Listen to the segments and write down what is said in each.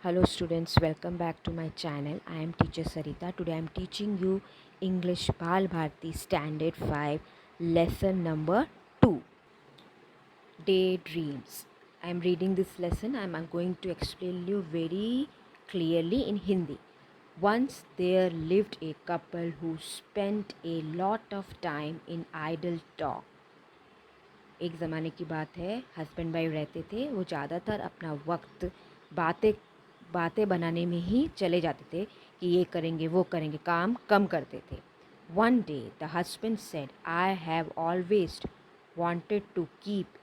Hello students, welcome back to my channel. I am teacher Sarita. Today I am teaching you English Bal Bharti Standard 5 lesson number 2, Daydreams. I am reading this lesson. I am going to explain you very clearly in Hindi. Once there lived a couple who spent a lot of time in idle talk. एक ज़माने की बात है, husband wife रहते थे, वो ज़्यादातर अपना वक्त बातें बातें बनाने में ही चले जाते थे कि ये करेंगे वो करेंगे, काम कम करते थे. One day the husband said, I have always wanted to keep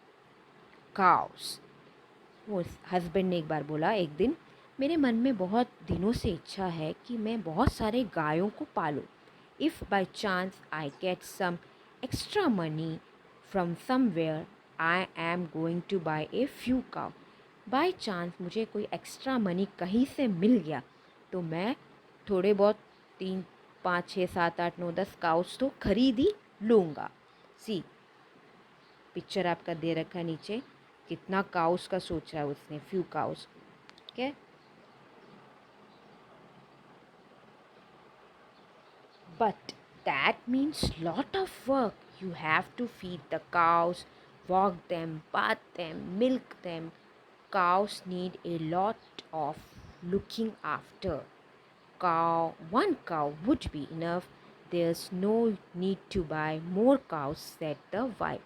cows. वो हस्बैंड ने एक बार बोला, एक दिन, मेरे मन में बहुत दिनों से इच्छा है कि मैं बहुत सारे गायों को पालूं. If by chance I get some extra money from somewhere I am going to buy a few cow. By chance मुझे कोई एक्स्ट्रा मनी कहीं से मिल गया तो मैं थोड़े बहुत 3, 5, 6, 7, 8, 9, 10 काउस तो खरीद ही लूँगा. सी पिक्चर आपका दे रखा है नीचे, कितना काउस का सोचा है उसने, few cows. Okay, but that means lot of work. You have to feed the cows, walk them, bath them, milk them. Cows need a lot of looking after. One cow would be enough. There's no need to buy more cows, said the wife.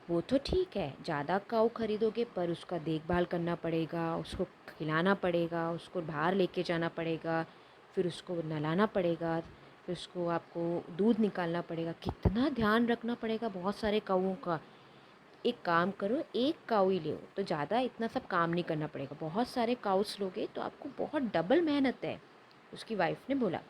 वो तो ठीक है, ज़्यादा काऊ खरीदोगे पर उसका देखभाल करना पड़ेगा, उसको खिलाना पड़ेगा, उसको बाहर लेके जाना पड़ेगा, फिर उसको नहलाना पड़ेगा, फिर उसको आपको दूध निकालना पड़ेगा, कितना ध्यान रखना पड़ेगा बहुत सारे काऊओं का. एक काम करो, एक काऊ ही ले तो ज़्यादा इतना सब काम नहीं करना पड़ेगा. बहुत सारे काउस लोगे तो आपको बहुत डबल मेहनत है, उसकी वाइफ ने बोला.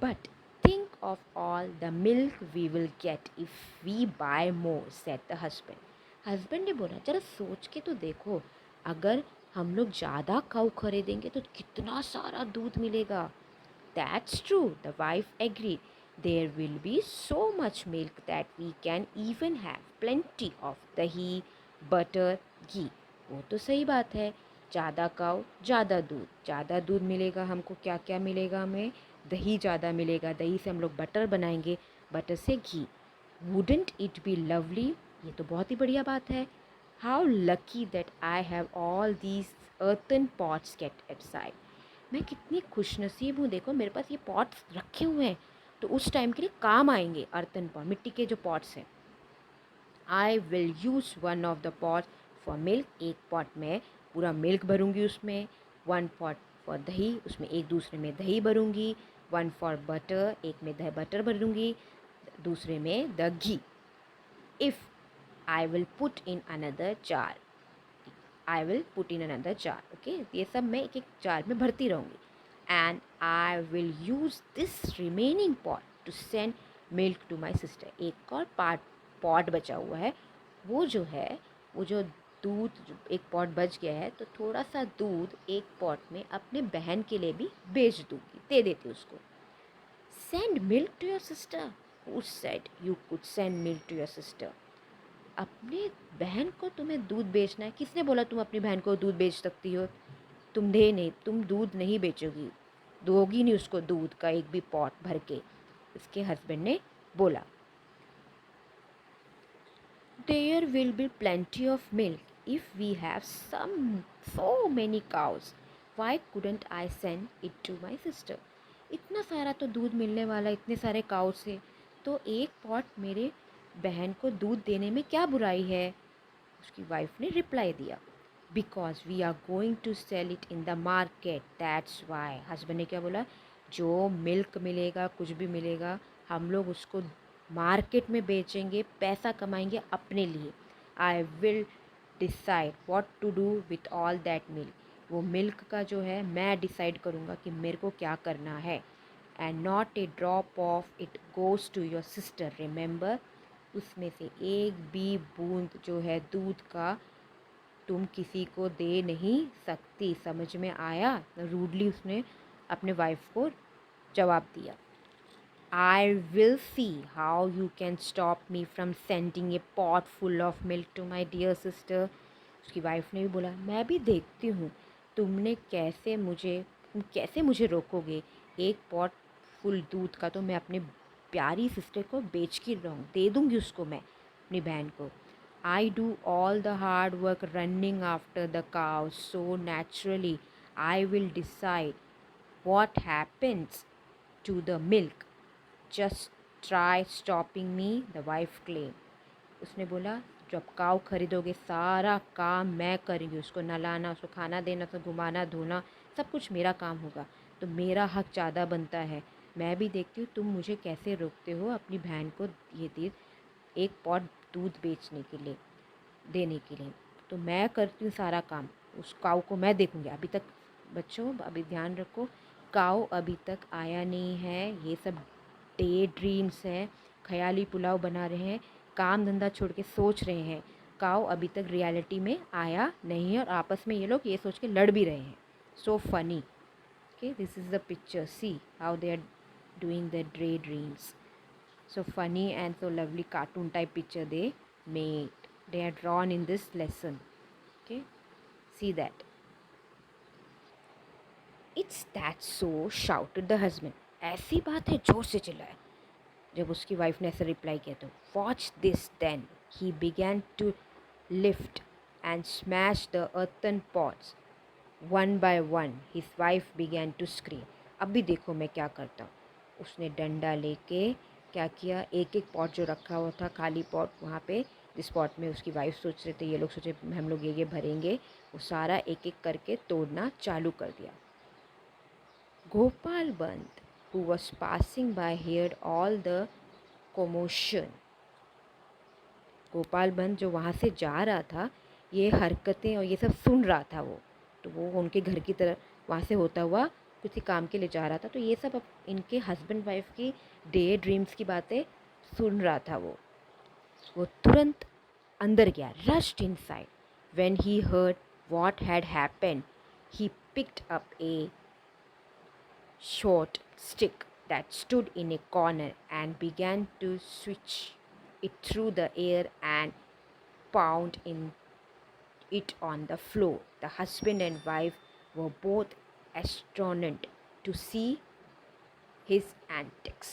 But think of all the milk we will get if we buy more, said the husband. Husband ने बोला, जरा सोच के तो देखो, अगर हम लोग ज़्यादा काऊ खरीदेंगे तो कितना सारा दूध मिलेगा. That's true, the wife agreed. There will be so much milk that we can even have plenty of dahi, butter, ghee. वो तो सही बात है, ज़्यादा काऊ ज़्यादा दूध मिलेगा. हमको क्या क्या मिलेगा, हमें दही ज़्यादा मिलेगा, दही से हम लोग बटर बनाएंगे, बटर से घी. वुडेंट इट बी लवली, ये तो बहुत ही बढ़िया बात है. How lucky that I have all these earthen pots kept outside. मैं कितनी खुशनसीब हूँ, देखो मेरे पास ये पॉट्स रखे हुए हैं तो उस टाइम के लिए काम आएंगे. अर्थन पॉट, मिट्टी के जो पॉट्स हैं. आई will use one of the pot for milk, एक पॉट में पूरा मिल्क भरूँगी उसमें. वन पॉट फॉर दही, उसमें एक दूसरे में दही भरूँगी. वन फॉर बटर, एक में दही बटर भरूँगी, दूसरे में the ghee. If I will put in another jar, I will put in another jar. Okay, ये सब मैं एक एक जार में भरती रहूँगी. And I will use this remaining pot to send milk to my sister. एक और पॉट बचा हुआ है, वो जो है, वो जो दूध एक पॉट बच गया है तो थोड़ा सा दूध एक पॉट में अपने बहन के लिए भी भेज दूँगी, दे देती उसको. Send milk to your sister, who said you could send milk to your sister. अपने बहन को तुम्हें दूध बेचना है, किसने बोला तुम अपनी बहन को दूध बेच सकती हो. तुम दूध नहीं बेचोगी, दोगी नहीं उसको दूध का एक भी पॉट भर के, इसके हस्बैंड ने बोला. There will be plenty of milk if we have so many cows. Why couldn't I send it to my sister. इतना सारा तो दूध मिलने वाला, इतने सारे काउ से, तो एक पॉट मेरे बहन को दूध देने में क्या बुराई है. उसकी वाइफ ने रिप्लाई दिया, because we are going to sell it in the market, that's why. Husband ने क्या बोला, जो मिल्क मिलेगा, कुछ भी मिलेगा, हम लोग उसको मार्केट में बेचेंगे, पैसा कमाएंगे अपने लिए. I will decide what to do with all that milk. वो मिल्क का जो है मैं डिसाइड करूँगा कि मेरे को क्या करना है. And not a drop of it goes to your sister, remember. उसमें से एक भी बूंद जो है दूध का तुम किसी को दे नहीं सकती. समझ में आया. रूडली उसने अपने वाइफ को जवाब दिया. I will see how you can stop me from sending a pot full of milk to my dear sister. उसकी वाइफ ने भी बोला, मैं भी देखती हूँ तुमने कैसे मुझे रोकोगे। एक पॉट फुल दूध का तो मैं अपने प्यारी सिस्टर को बेच के रहूँ, दे दूँगी उसको मैं अपनी बहन को। I do all the hard work running after the cow, so naturally I will decide what happens to the milk. Just try stopping me, the wife claimed. उसने बोला, जब काऊ खरीदोगे सारा काम मैं करूँगी, उसको नहलाना, उसको खाना देना, उसको घुमाना धोना सब कुछ मेरा काम होगा, तो मेरा हक ज़्यादा बनता है। मैं भी देखती हूँ तुम मुझे कैसे रोकते हो अपनी बहन को ये दे एक पॉट दूध बेचने के लिए, देने के लिए। तो मैं करती हूँ सारा काम, उस काऊ को मैं देखूँगी। अभी तक बच्चों अभी ध्यान रखो, काऊ अभी तक आया नहीं है, ये सब डे ड्रीम्स है, ख्याली पुलाव बना रहे हैं, काम धंधा छोड़ के सोच रहे हैं। काऊ अभी तक रियलिटी में आया नहीं है और आपस में ये लोग ये सोच के लड़ भी रहे हैं। So funny. Okay, this is the picture, see how they are doing their daydreams. So funny and so lovely cartoon type picture they made. They are drawn in this lesson. Okay, see that. It's that so, shouted the husband. ऐसी बात है, जोर से चिल्लाया। जब उसकी wife ने ऐसे रिप्लाई किया तो watch this then, he began to lift and smash the earthen pots one by one. His wife began to scream. अब भी देखो मैं क्या करता हूँ. उसने डंडा लेके क्या किया, एक एक पॉट जो रखा हुआ था खाली पॉट वहाँ पे, जिस पॉट में उसकी वाइफ सोच रहे थे ये लोग सोचे हम लोग ये भरेंगे, वो सारा एक एक करके तोड़ना चालू कर दिया. गोपाल बंद, who was passing by, heard all the commotion. Gopal बंद जो वहाँ से जा रहा था, ये हरकतें और ये सब सुन रहा था वो. तो वो उनके घर की तरफ वहाँ से होता हुआ किसी काम के लिए जा रहा था, तो ये सब अब इनके हस्बैंड वाइफ की डे ड्रीम्स की बातें सुन रहा था वो तुरंत अंदर गया, rushed inside. When he heard what had happened, he picked up A short stick that stood in a corner and began to switch it through the air and pound it on the floor. The husband and wife were both astonished to see his antics.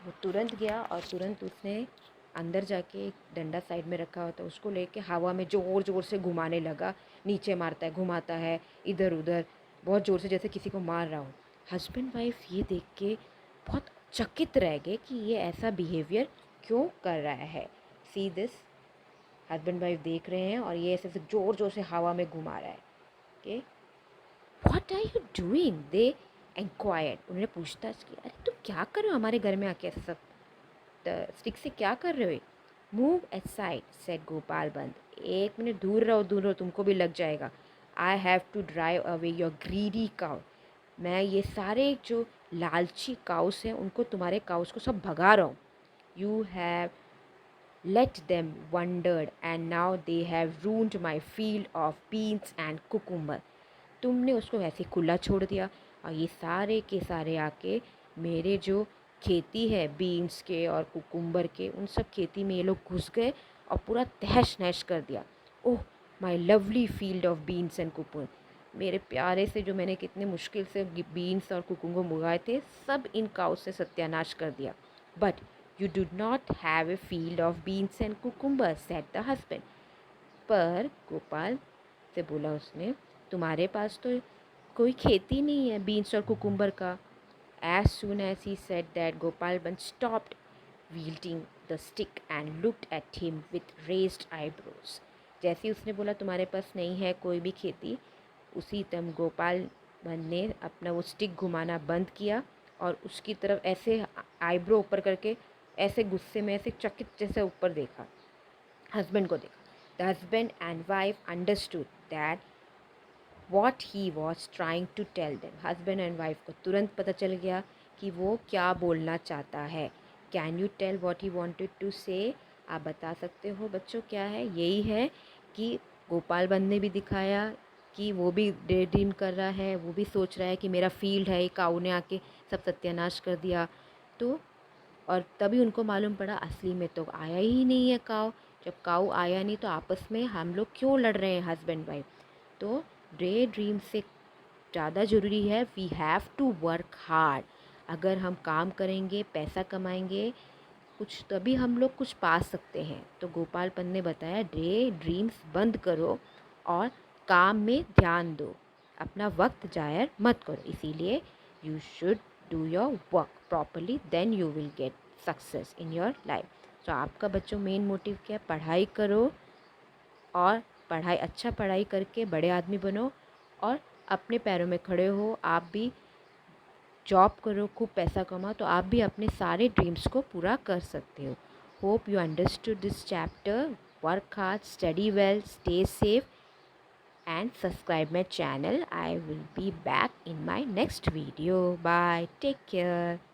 वो तुरंत गया और तुरंत उसने अंदर जाके एक डंडा साइड में रखा हुआ था उसको लेके हवा में ज़ोर ज़ोर से घुमाने लगा. नीचे मारता है, घुमाता है इधर उधर बहुत ज़ोर से, जैसे किसी को मार रहा हो. हस्बैंड वाइफ ये देख के बहुत चकित रह गए कि ये ऐसा बिहेवियर क्यों कर रहा है. सी दिस, हस्बैंड वाइफ देख रहे हैं और ये ऐसे ज़ोर ज़ोर से हवा में घुमा रहा है. Okay, what are you doing, they enquired. उन्होंने पूछताछ की, अरे तुम क्या कर रहे हो हमारे घर में आके, ऐसा सब स्टिक से क्या कर रहे हो. मूव असाइड सेड गोपाल बंद. एक मिनट दूर रहो, तुमको भी लग जाएगा. I have to drive away your greedy cow. मैं ये सारे जो लालची काउस हैं उनको, तुम्हारे काउस को सब भगा रहा हूँ. You have let them wandered and now they have ruined my field of beans and cucumber. तुमने उसको ऐसे खुला छोड़ दिया और ये सारे के सारे आके मेरे जो खेती है बीन्स के और कुकुम्बर के, उन सब खेती में ये लोग घुस गए और पूरा तहस नहस कर दिया. Oh my lovely field of beans and cucumber. मेरे प्यारे से जो मैंने कितने मुश्किल से बीन्स और कुकुम्बर उगाए थे, सब इन काउ से सत्यानाश कर दिया. But you do not have a field of beans and cucumber said the husband. पर गोपाल से बोला उसने, तुम्हारे पास तो कोई खेती नहीं है बीन्स और कुकुम्बर का. As soon as he said that, Gopalband stopped wielding the stick and looked at him with raised eyebrows. जैसे ही उसने बोला तुम्हारे पास नहीं है कोई भी खेती, उसी टाइम गोपाल बंद ने अपना वो स्टिक घुमाना बंद किया और उसकी तरफ ऐसे आईब्रो ऊपर करके ऐसे गुस्से में ऐसे चकित जैसे ऊपर देखा, हस्बैंड को देखा. The husband and wife understood that what he was trying to tell them. Husband and wife को तुरंत पता चल गया कि वो क्या बोलना चाहता है. Can you tell what he wanted to say. आप बता सकते हो बच्चों क्या है. यही है कि गोपाल बंद ने भी दिखाया कि वो भी डे ड्रीम कर रहा है, वो भी सोच रहा है कि मेरा फील्ड है, काऊ ने आके सब सत्यानाश कर दिया. तो और तभी उनको मालूम पड़ा असली में तो आया ही नहीं है काऊ, जब काऊ आया नहीं तो आपस में हम लोग क्यों लड़ रहे हैं हस्बैंड वाइफ। तो डे ड्रीम से ज़्यादा ज़रूरी है we have to work hard. अगर हम काम करेंगे, पैसा कमाएंगे कुछ, तभी हम लोग कुछ पा सकते हैं। तो गोपाल पंत ने बताया डे ड्रीम्स बंद करो और काम में ध्यान दो, अपना वक्त ज़ाया मत करो। इसीलिए you should do your work properly, then you will get success in your life. तो आपका बच्चों मेन मोटिव क्या है? पढ़ाई करो और अच्छा पढ़ाई करके बड़े आदमी बनो और अपने पैरों में खड़े हो। आप भी जॉब करो, खूब पैसा कमाओ, तो आप भी अपने सारे ड्रीम्स को पूरा कर सकते हो। Hope you understood this chapter. Work hard, study well, stay safe and subscribe my channel. I will be back in my next video. Bye. Take care.